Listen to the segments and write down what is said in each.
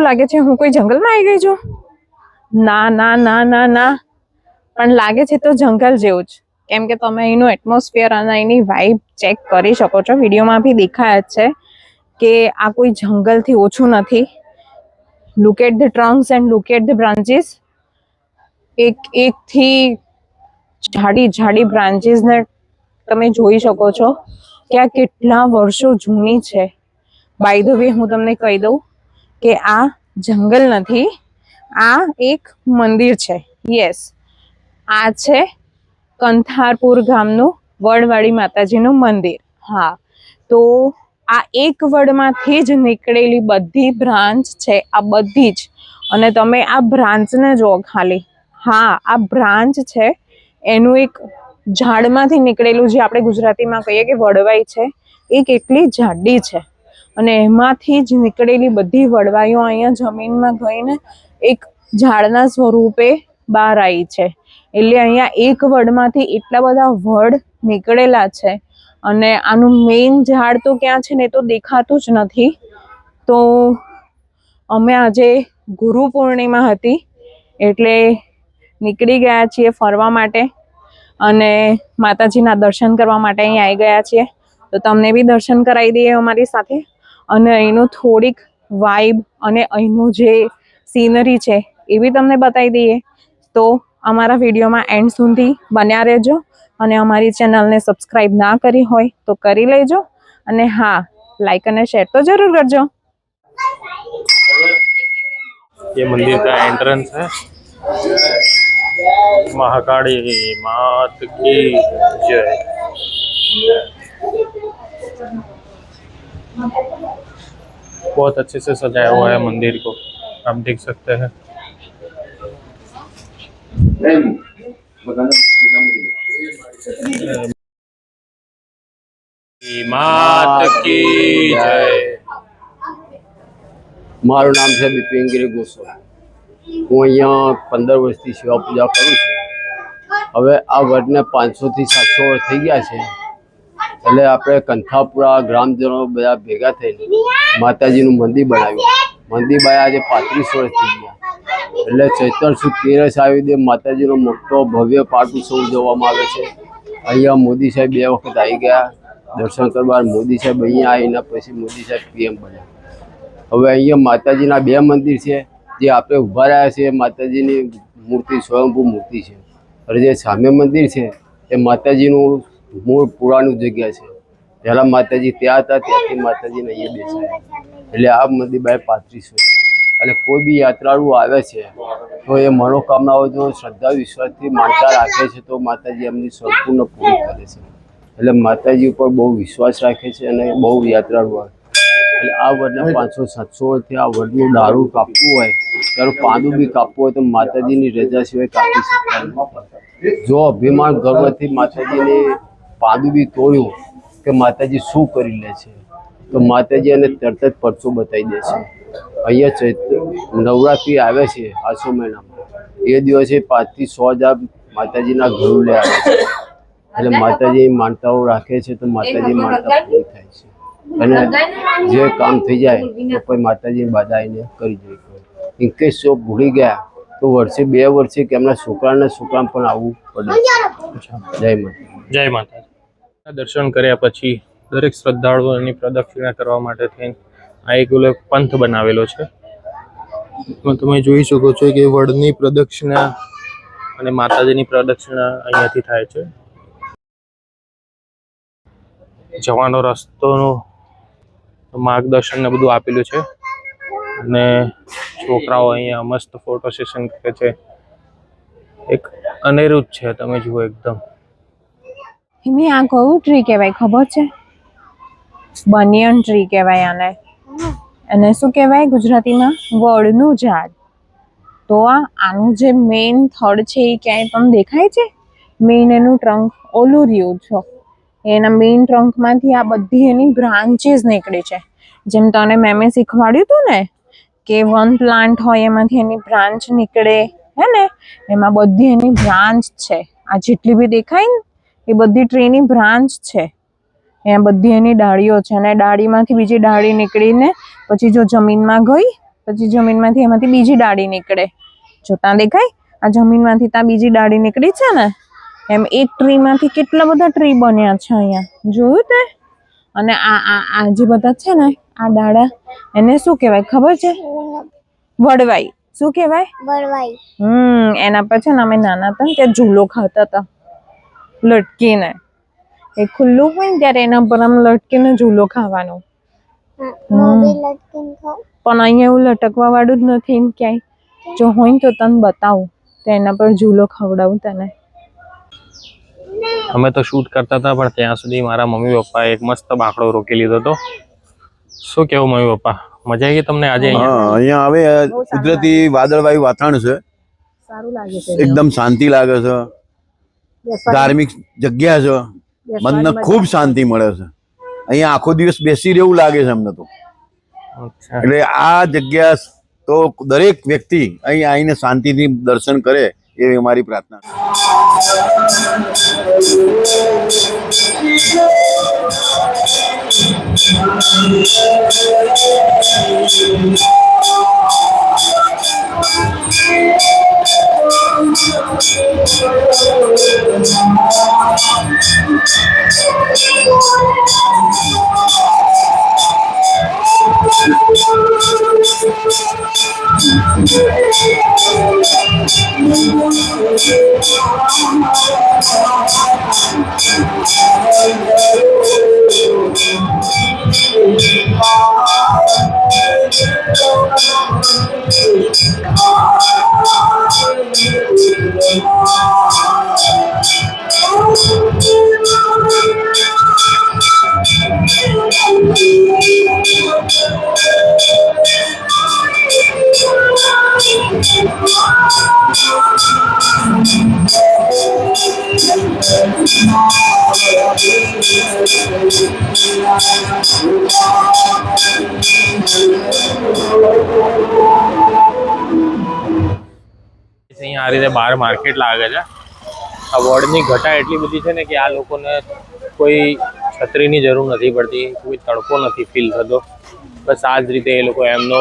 શું લાગે છે હું કોઈ જંગલમાં આવી ગઈ છું? ના ના ના ના ના, પણ લાગે છે તો જંગલ જેવું જ, કેમ કે તમે અહીંનું એટમોસ્ફિયર અને અહીંની વાઇબ ચેક કરી શકો છો. વિડીયોમાં બી દેખાય જ છે કે આ કોઈ જંગલથી ઓછું નથી. Look at the trunks and look at the branches. એક થી જાડી બ્રાન્ચીસ ને તમે જોઈ શકો છો કે આ કેટલા વર્ષો જૂની છે. બાય ધ વે હું તમને કહી દઉં કે આ જંગલ નથી, આ એક મંદિર છે. યસ, આ છે કંથારપુર ગામનું વડવાળી માતાજીનું મંદિર. હા, તો આ એક વડમાંથી જ નીકળેલી બધી બ્રાન્ચ છે, આ બધી જ. અને તમે આ બ્રાન્ચને જો ખાલી, હા આ બ્રાન્ચ છે એનું એક ઝાડમાંથી નીકળેલું, જે આપણે ગુજરાતીમાં કહીએ કે વડવાઈ છે, એ કેટલી જાડી છે. અને એમાંથી જ નીકળેલી બધી વડવાઈઓ અહીંયા જમીનમાં ગઈને એક ઝાડના સ્વરૂપે બહાર આવી છે. એટલે અહીંયા એક વડમાંથી એટલા બધા વડ નીકળેલા છે. અને આનું મેઇન ઝાડ તો ક્યાં છે ને તો દેખાતું જ નથી. તો અમે આજે ગુરુ પૂર્ણિમા હતી એટલે નીકળી ગયા છીએ ફરવા માટે અને માતાજીના દર્શન કરવા માટે અહીં આવી ગયા છીએ. તો તમને બી દર્શન કરાવી દઈએ અમારી સાથે, અને અહીંનું થોડીક વાઇબ અને અહીંનું જે સીનરી છે એ બી તમને બતાવી દઈએ. તો અમારા વિડીયોમાં એન્ડ સુધી બન્યા રહેજો, અને અમારી ચેનલને સબસ્ક્રાઈબ ના કરી હોય તો કરી લેજો, અને હા, લાઈક અને શેર તો જરૂર કરજો. ये मंदिर का एंट्रेंस है। महाकाली मात की जय। बहुत अच्छे से सजाया हुआ है मंदिर को, आप देख सकते हैं। मात की जय। મારું નામ છે બિપિનગીરી ગોસ્વામી. હું અહીંયા 15 વર્ષથી સેવા પૂજા કરું છું. હવે આ વડને 500 થી 700 વર્ષ થઈ ગયા છે. એટલે આપણે કંથાપુરા ગ્રામજનો બધા ભેગા થઈને માતાજીનું મંદિર બનાવ્યું. મંદિર બનાવ્યા આજે 35 વર્ષ થઈ ગયા. એટલે ચૈત્ર સુદ 13 આવી દે માતાજીનો મોટો ભવ્ય પાઠ ઉત્સવ ઉજવવામાં આવે છે. અહીંયા મોદી સાહેબ 2 વખત આવી ગયા દર્શન કરવા. મોદી સાહેબ અહીંયા આવીને પછી મોદી સાહેબ PM બન્યા. હવે અહીંયા માતાજીના 2 મંદિર છે, જે આપણે ઊભા રહ્યા છે. માતાજીની મૂર્તિ સ્વયંભૂ મૂર્તિ છે, અને જે સામે મંદિર છે એ માતાજીનું મૂળ પુરાણું જગ્યા છે. પહેલાં માતાજી ત્યાં હતા, ત્યાંથી માતાજીને અહીંયા બેસાડ્યા. એટલે આ મંદિર 35 વર્ષ. અને કોઈ બી યાત્રાળુ આવે છે તો એ મનોકામનાઓ જો શ્રદ્ધા વિશ્વાસથી માનતા રાખે છે તો માતાજી એમની સંપૂર્ણ પૂરી કરે છે. એટલે માતાજી ઉપર બહુ વિશ્વાસ રાખે છે અને બહુ યાત્રાળુ આવે. એટલે આ વડને 500-700 વર્ષથી આ વડનું ડાળું કાપવું હોય, ત્યારે પાંદું બી કાપવું હોય તો માતાજીની રજા સિવાય કાપી શકતા નથી. જો અભિમાન ગર્વથી માતાજીને પાંદું બી તોડ્યું કે માતાજી શું કરી લે છે, તો માતાજી એને તરત જ પરચો બતાવી દે છે. અહીંયા ચૈત્ર નવરાત્રિ આવે છે આસો મહિનામાં, એ દિવસે 5 થી 100 હજાર માતાજીના ગરુડે આવે છે. એટલે માતાજી માનતાઓ રાખે છે તો માતાજી માનતા પૂરી થાય છે. અને જે કામ થઈ જાય તો કોઈ માતાજી બાધા આવીને કરી જાય. ઇનકેસ જો ભૂલી ગયા તો વર્ષે 2 વર્ષે કે એમના છોકરાને પણ આવવું પડે. જય માતા. જય માતા. દર્શન કર્યા પછી દરેક શ્રદ્ધાળુઓની પ્રદક્ષિણા કરવા માટે થઈને આ એક પંથ બનાવેલો છે. તમે જોઈ શકો છો કે વડની પ્રદક્ષિણા અને માતાજીની પ્રદક્ષિણા અહીંયાથી થાય છે. જવાનો રસ્તોનું માર્ગદર્શન ને બધું આપેલું છે, અને છોકરાઓ અહીંયા મસ્ત ફોટો સેશન કરે છે. એક અનેરું જ છે, તમે જુઓ એકદમ. એની આ કયું ટ્રી કહેવાય ખબર છે? બનિયન ટ્રી કહેવાય આને. અને શું કહેવાય ગુજરાતીમાં? વડનું ઝાડ. તો આનું જે મેઇન થડ છે એ ક્યાંય તમને દેખાય છે? મેઇન એનું ટ્રંક ઓલું રહ્યું છો, એના મેઇન ટ્રંકમાંથી આ બધી એની બ્રાન્ચીસ નીકળી છે. જેમ તને મેમે શીખવાડ્યું હતું ને કે વન પ્લાન્ટ હોય એમાંથી એની બ્રાન્ચ નીકળે, હે ને? એમાં બધી એની બ્રાન્ચ છે. આ જેટલી બી દેખાય ને એ બધી ટ્રીની બ્રાન્ચ છે. એ બધી એની ડાળીઓ છે, અને ડાળીમાંથી બીજી ડાળી નીકળીને પછી જો જમીનમાં ગઈ પછી જમીનમાંથી એમાંથી બીજી ડાળી નીકળે. જો ત્યાં દેખાય આ જમીનમાંથી ત્યાં બીજી ડાળી નીકળી છે ને, એમ એક ટ્રી માંથી કેટલા બધા ટ્રી બન્યા છે અહીંયા, જોયું તે? અને આ જે બધા છે ને આ ડાળા, એને શું કહેવાય ખબર છે? વડવાઈ. શું કહેવાય? વડવાઈ. એના પર છે ને અમે નાના હતા ને ત્યાં ઝૂલો ખાતા હતા લટકીને. એ ખુલ્લું હોય ને ત્યારે એના પર આમ લટકીને ઝૂલો ખાવાનો. મોબી લટકીને ખાવ. પણ અહીંયા એવું લટકવા વાળું જ નથી ને ક્યાંય. જો હોય ને તો તને બતાવું, તો એના પર ઝૂલો ખવડાવું તને. અમે તો શૂટ કરતા હતા પણ ત્યાં સુધી મારા મમ્મી પપ્પાએ એક મસ્ત બાંકડો રોકી લીધો હતો. શું કેવું મમ્મી પપ્પા, મજા આવી ગઈ તમને આજે અહીંયા? અહીંયા હવે કુદરતી વાદળવાયું વાતાવરણ છે, સારું લાગે છે, એકદમ શાંતિ લાગે છે, ધાર્મિક જગ્યા છે, મનને ખૂબ શાંતિ મળે છે. અહીંયા આખો દિવસ બેસી રહેવું લાગે છે અમને તો. અચ્છા. એટલે આ જગ્યા તો દરેક વ્યક્તિ અહીં આવીને શાંતિથી દર્શન કરે એવી અમારી પ્રાર્થના છે. અહીંયા આ રીતે બહાર માર્કેટ લાગે છે. આ વડની ઘટા એટલી બધી છે ને કે આ લોકોને કોઈ છત્રીની જરૂર નથી પડતી, કોઈ તડકો નથી ફીલ થતો. બસ આ જ રીતે એ લોકો એમનો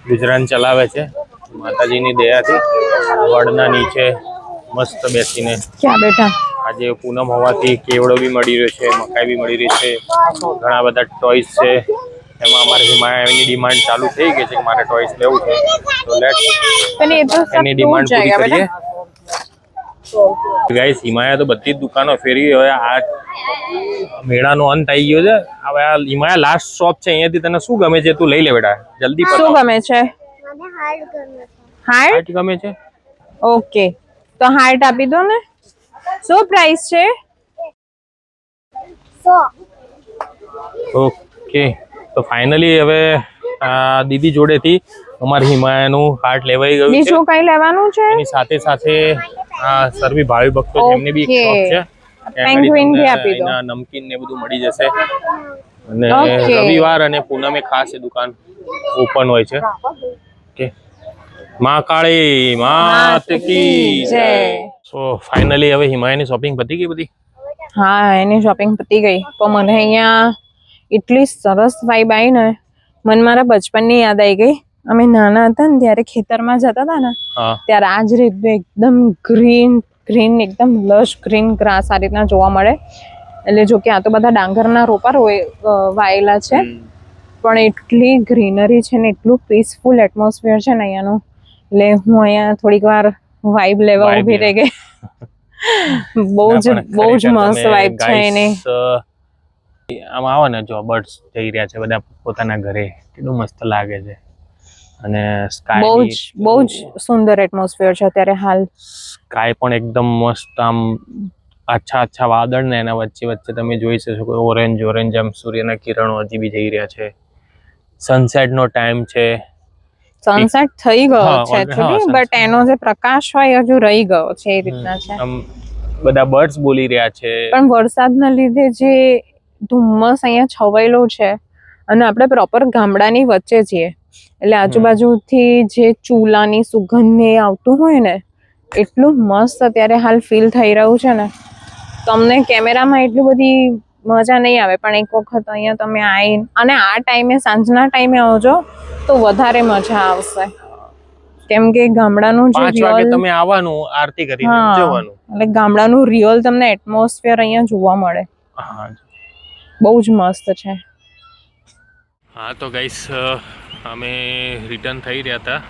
ગુજરાન ચલાવે છે માતાજીની દયાથી. વડના નીચે મસ્ત બેસીને. ક્યાં બેઠા? આજે પૂનમ હોવાથી કેવડો બી મળી રહ્યો છે, મકાઈ બી મળી રહી છે, ઘણા બધા ટોયસ છે. એમાં અમારે હિમાયાની ડિમાન્ડ ચાલુ થઈ ગઈ છે કે મારે ટોયસ લેવું છે, તો લેટ્સ એની ડિમાન્ડ પૂરી કરીએ. ગાઈસ, હિમાયા તો બધી જ દુકાનો ફેરવી. હવે આ મેળાનો અંત આવી ગયો છે. હવે આ હિમાયા લાસ્ટ શોપ છે, અહીંયાથી તને શું ગમે છે તું લઈ લે બેટા, જલ્દી શું ગમે છે? મને હાર્ડ ગમે છે. હાર્ટ ગમે છે? ઓકે, તો હાર્ટ આપી દો ને. શું પ્રાઇસ છે? 100. ઓકે, તો ફાઇનલી હવે આ દીદી જોડેથી અમારે હિમાયાનું હાર્ટ લેવાઈ ગયું છે. બીજું કઈ લેવાનું છે? એની સાથે સાથે આ સર્વી ભાવિ ભક્તો છે એમની બી એક શોપ છે. પેંગ્વિન ભી આપી દો. એના નમકીન ને બધું મળી જશે. અને Okay. રવિવાર અને પૂનમે ખાસ એ દુકાન ઓપન હોય છે. ઓકે, માં કાળી માત કી જય. સો ફાઇનલી હવે હિમાયાની શોપિંગ પતી ગઈ બધી. હા, એની શોપિંગ પતી ગઈ. તો મને અહીંયા એટલી સરસ વાઇબ આવી ને, મને મારા બચપનની યાદ આવી ગઈ. અમે નાના હતા ને ત્યારે ખેતરમાં જતા હતા ને, હા, ત્યારે આ જ રીતે એકદમ ગ્રીન એકદમ લશ ગ્રીન ગ્રાસ આ રીતના જોવા મળે. એટલે જો કે આ તો બધા ડાંગરના રોપા વાયેલા છે, પણ એટલી ગ્રીનરી છે ને એટલું પીસફુલ એટમોસ્ફિયર છે ને અહીંયાનું. એટલે હું અહીંયા થોડીક વાર વાઇબ લેવા Vibe ઊભી રહી ગઈ. બહુ જ મસ્ત વાઇબ છે એની. આમ આવો ને, જો બર્ડ્સ જઈ રહ્યા છે બધા પોતાના ઘરે, કેટલું મસ્ત લાગે છે. અને બહુ જ સુંદર એટમોસ્ફિયર છે અત્યારે હાલ. સ્કાય પણ એકદમ મસ્ત, આમ આછા વાદળ ને એના વચ્ચે તમે જોઈ શકો ઓરેન્જ આમ સૂર્યના કિરણો હજી બી જઈ રહ્યા છે. સનસેટ નો ટાઈમ છે. સનસેટ થઈ ગયો હા, છે એકચ્યુઅલી, બટ એનો જે પ્રકાશ હોય હજુ રહી ગયો છે એ રીતના છે. આમ બધા બર્ડ્સ બોલી રહ્યા છે. પણ વરસાદના લીધે જે ધુમ્મસ અહીંયા છવાયેલો છે, અને આપણે પ્રોપર ગામડાની વચ્ચે છીએ, એટલે આજુબાજુથી જે ચૂલાની સુગંધ ને આવતું હોય ને, એટલું મસ્ત અત્યારે હાલ ફીલ થઈ રહ્યું છે ને. તમને કેમેરામાં એટલી બધી મજા નહીં આવે, પણ એક વખત અહીંયા તમે આવીને અને આ ટાઈમે સાંજના ટાઈમે આવજો તો વધારે મજા આવશે, કેમ કે ગામડાનું જે 5 વાગે રિયલ, તમે આવવાનું, આરતી કરીને હા, જવાનું. એટલે ગામડાનું રિયલ તમને એટમોસ્ફિયર અહીંયા જોવા મળે. હા બહુ જ મસ્ત છે. હા તો ગાઈસ અમે રિટર્ન થઈ રહ્યા હતા.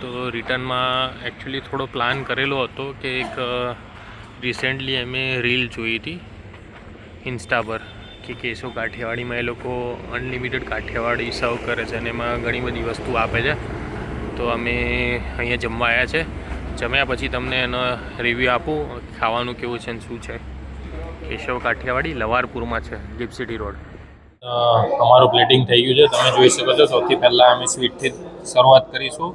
તો રિટર્નમાં એકચ્યુઅલી થોડો પ્લાન કરેલો હતો કે એક રિસેન્ટલી અમે રીલ જોઈ હતી ઇન્સ્ટા પર કે કેશવ કાઠિયાવાડીમાં એ લોકો અનલિમિટેડ કાઠિયાવાડી સર્વ કરે છે અને એમાં ઘણી બધી વસ્તુ આપે છે. તો અમે અહીંયા જમવા આવ્યા છે. જમ્યા પછી તમને એનો રિવ્યૂ આપું ખાવાનું કેવું છે ને શું છે. કેશવ કાઠિયાવાડી લવારપુરમાં છે, ગિફ્ટ સિટી રોડ. અમારું પ્લેટિંગ થઈ ગયું છે, તમે જોઈ શકો છો. સૌથી પહેલાં અમે સ્વીટથી શરૂઆત કરીશું.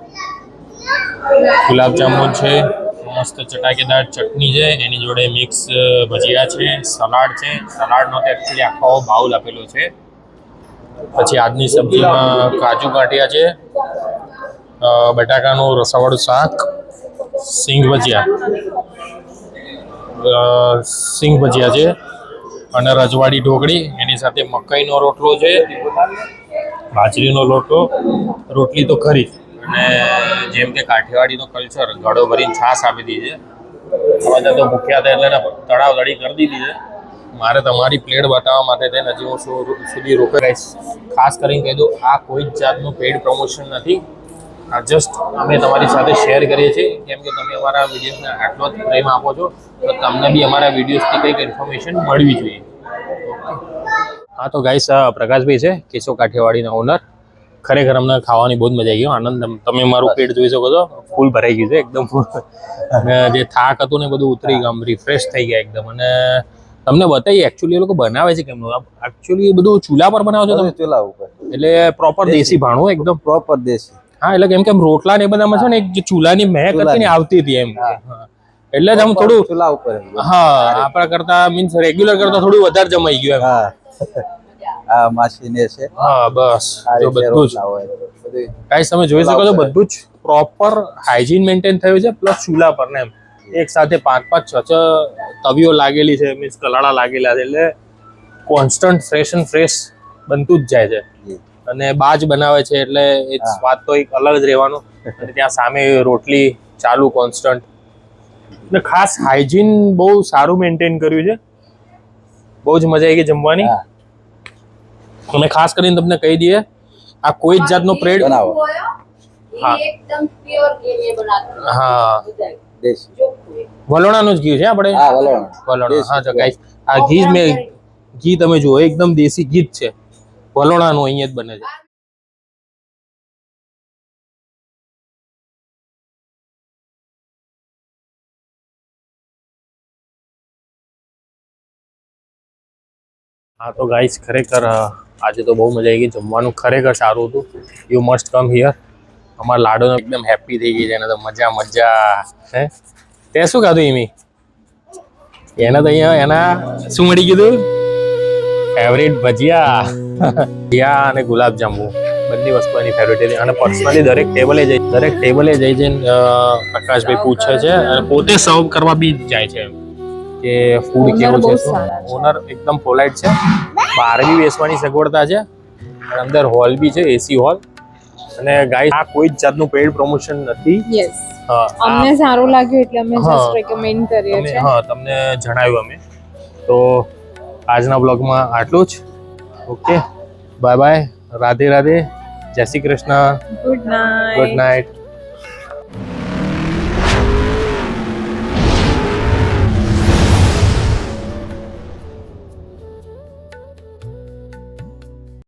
ગુલાબજાંબુ છે, મસ્ત ચટાકેદાર ચટણી છે, એની જોડે મિક્સ ભજીયા છે, સલાડ છે. સલાડનો તો એકચ્યુઅલી આખો બાઉલ આપેલો છે. પછી આજની સબ્જીમાં કાજુ ગાંઠિયા છે, બટાકાનું રસાવાળું શાક, સિંગ ભજીયા છે અને રજવાડી ઢોકળી. એની સાથે મકાઈનો રોટલો છે, બાજરીનો લોટો, રોટલી તો ખરી. અને જેમ કે કાઠિયાવાડીનો કલ્ચર, ગળો ભરીને છાશ આપી દીધી છે. બધા તો ભૂખ્યા હતા એટલે તળાવ તળી કરી દીધી છે. મારે તમારી પ્લેટ બતાવવા માટે થઈને હજી હું સુધી રોકાઈશ. ખાસ કરીને કહી દઉં, આ કોઈ જ જાતનું પેઇડ પ્રમોશન નથી. આ જસ્ટ અમે તમારી સાથે શેર કરીએ છીએ, કેમ કે તમે અમારા વિડીયોઝને આટલો જ પ્રેમ આપો છો, તો તમને બી અમારા વિડીયોઝથી કંઈક ઇન્ફોર્મેશન મળવી જોઈએ. હા તો ગાઈસ, પ્રકાશભાઈ છે, કેશવ કાઠિયાવાડીના ઓનર. ખરેખર અમને ખાવાની બહુ જ મજા આવી ગઈ, આનંદ. તમે મારું પેટ જોઈ શકો છો, ફૂલ ભરાઈ ગયું છે એકદમ ફૂલ. અને જે થાક હતું ને બધું ઉતરી ગયું, રિફ્રેશ થઈ ગયા એકદમ. અને તમને બતાવીએ એકચ્યુઅલી એ લોકો બનાવે છે કેમનું. એકચ્યુઅલી બધું ચૂલા પર બનાવો છો તમે? ચૂલા ઉપર, એટલે પ્રોપર દેશી ભાણું, એકદમ પ્રોપર દેશી. હા, એટલે કેમ કે રોટલા ને એ બધામાં છે ને એક જે ચૂલાની મહેક હતી ને આવતી હતી એમ. એટલે જ આમ થોડું ચૂલા ઉપર. હા, આપણા કરતા મીન્સ રેગ્યુલર કરતા થોડું વધારે જમાઈ ગયું એમ. હા, આ માસીને છે. હા બસ, જો બધું જ ગાઈસ તમે જોઈ શકો છો, બધું જ પ્રોપર હાઇજીન મેન્ટેન થયું છે. પ્લસ ચૂલા પર ને એમ એક સાથે 5-5, 6-6 તવીઓ લાગેલી છે, મીન્સ કલાડા લાગેલા છે. એટલે કોન્સ્ટન્ટ ફ્રેશ બનતું જ જાય છે. અને બાજ બનાવે છે એટલે એ સ્વાદ તો એક અલગ જ રહેવાનો. અને ત્યાં સામે રોટલી ચાલુ કોન્સ્ટન્ટ. એટલે ખાસ હાઇજીન બહુ સારું મેન્ટેન કર્યું છે. બહુ જ મજા આવી ગઈ જમવાની. અમે ખાસ કરીને તમને કહી દઈએ, આ કોઈ જ જાતનો પ્રેડ બનાવો. હા एकदम प्योर घी में बनाते हैं હા દેશી. વલોણાનું જ ઘી છે આપણે. હા, વલોણ. વલોણા. હા તો ગાઈસ, આ ઘી તમે જુઓ, એકદમ દેશી ઘી જ છે. વલોણાનું અહીંયા જ બને છે. હા તો ગાઈસ, ખરેખર આજે તો બહુ મજા આવી ગઈ. જમવાનું ખરેખર સારું હતું. You must come here. અમારા લાડો એકદમ હેપી થઈ ગઈ છે. એને તો મજા હે. તે શું ખાધું એમી? એને તો અહીંયા એના શું મળી કીધું? ફેવરેટ ભજીયા. ભજીયા અને ગુલાબજાંબુ બધી વસ્તુ એની ફેવરેટ હતી. અને પર્સનલી દરેક ટેબલે જઈને પ્રકાશભાઈ પૂછે છે અને પોતે સર્વ કરવા બી જાય છે કે ફૂડ કેવું છે. ઓનર એકદમ પોલાઇટ છે. બહાર બી બેસવાની સગવડતા છે. અંદર હોલ બી છે, એસી હોલ. અને ગાઈસ, આ કોઈ જ જાતનું પેઇડ પ્રમોશન નથી. યસ, અમને સારું લાગ્યું એટલે અમે જસ્ટ રેકમેન્ડ કરીએ છીએ. હા, તમને જણાવ્યું અમે. તો આજના બ્લોગમાં આટલું જ. Okay, bye bye, Radhe Radhe, જય Shri Krishna, good night. Good night.